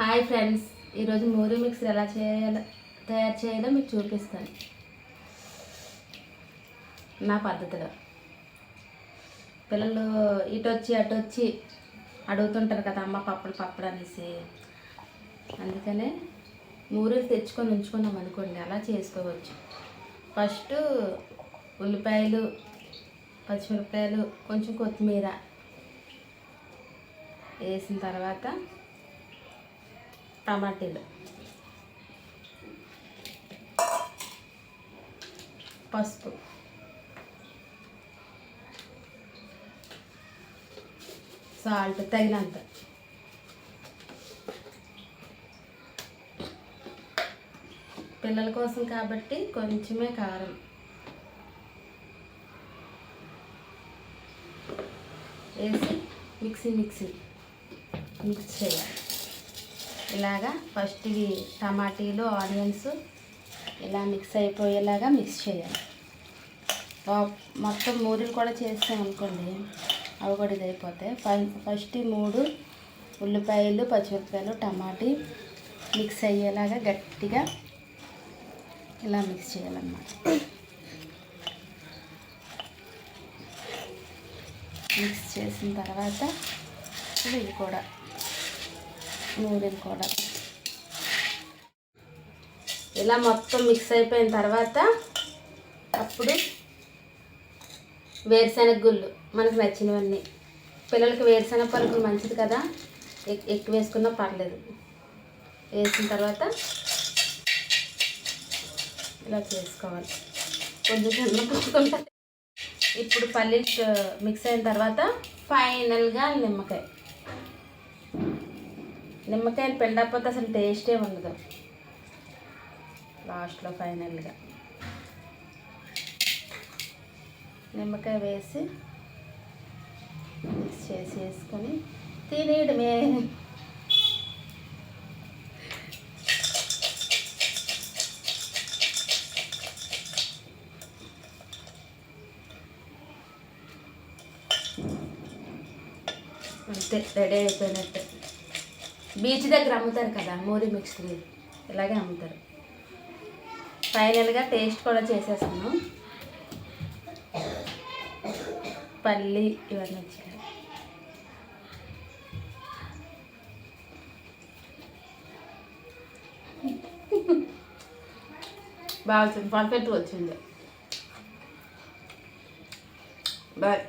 Hi friends, ఈరోజు మూరీ mixer ఎలా తయారు చేయాలో మీకు చూపిస్తాను నా పద్ధతిలో. పిల్లలు ఇటు వచ్చి అటు వచ్చి అడుగుతుంటారు కదా, అమ్మ పప్పుడు అనేసి. అందుకనే మూరీలు తెచ్చుకొని ఉంచుకున్నాం అనుకోండి, అలా చేసుకోవచ్చు. ఫస్ట్ ఉల్లిపాయలు, పచ్చిమిరపకాయలు, కొంచెం కొత్తిమీర వేసిన తర్వాత టమాటీలు, పసుపు, సాల్ట్ తగినంత, పిల్లల కోసం కాబట్టి కొంచెమే కారం వేసి మిక్స్ చేయాలి. ఇలాగా ఫస్ట్ ఇవి టమాటీలు, ఆనియన్స్ ఇలా మిక్స్ అయిపోయేలాగా మిక్స్ చేయాలి. మొత్తం మూరీలు కూడా చేస్తాం అనుకోండి, అవి కూడా ఇది అయిపోతాయి. ఫస్ట్ 3 ఉల్లిపాయలు, పచ్చిమిరపకాయలు, టమాటీ మిక్స్ అయ్యేలాగా గట్టిగా ఇలా మిక్స్ చేయాలన్నమాట. మిక్స్ చేసిన తర్వాత ఇవి కూడా నూనెలు కూడా ఇలా మొత్తం మిక్స్ అయిపోయిన తర్వాత అప్పుడు వేరుశనగ గుళ్ళు మనకు నచ్చినవన్నీ. పిల్లలకి వేరుశనగ పలుకులు మంచిది కదా, ఎక్కువ వేసుకున్నా పర్లేదు. వేసిన తర్వాత ఇలా చేసుకోవాలి, కొంచెం చిన్న పుచ్చుకుంటా. ఇప్పుడు పల్లీలు మిక్స్ అయిన తర్వాత ఫైనల్గా నిమ్మకాయలు పిండకపోతే అసలు టేస్టే ఉండదు. లాస్ట్లో ఫైనల్గా నిమ్మకాయ వేసి మిక్స్ వేసుకొని తినేయడమే. అంతే, రెడీ అయిపోయినట్టు. బీచ్ దగ్గర అమ్ముతారు కదా మూరీ మిక్సర్, ఇలాగే అమ్ముతారు. ఫైనల్గా టేస్ట్ కూడా చేసేసాను. పల్లి ఇవన్నీ వచ్చాయి. బాగా వచ్చింది, పర్ఫెక్ట్గా వచ్చింది. బాయ్.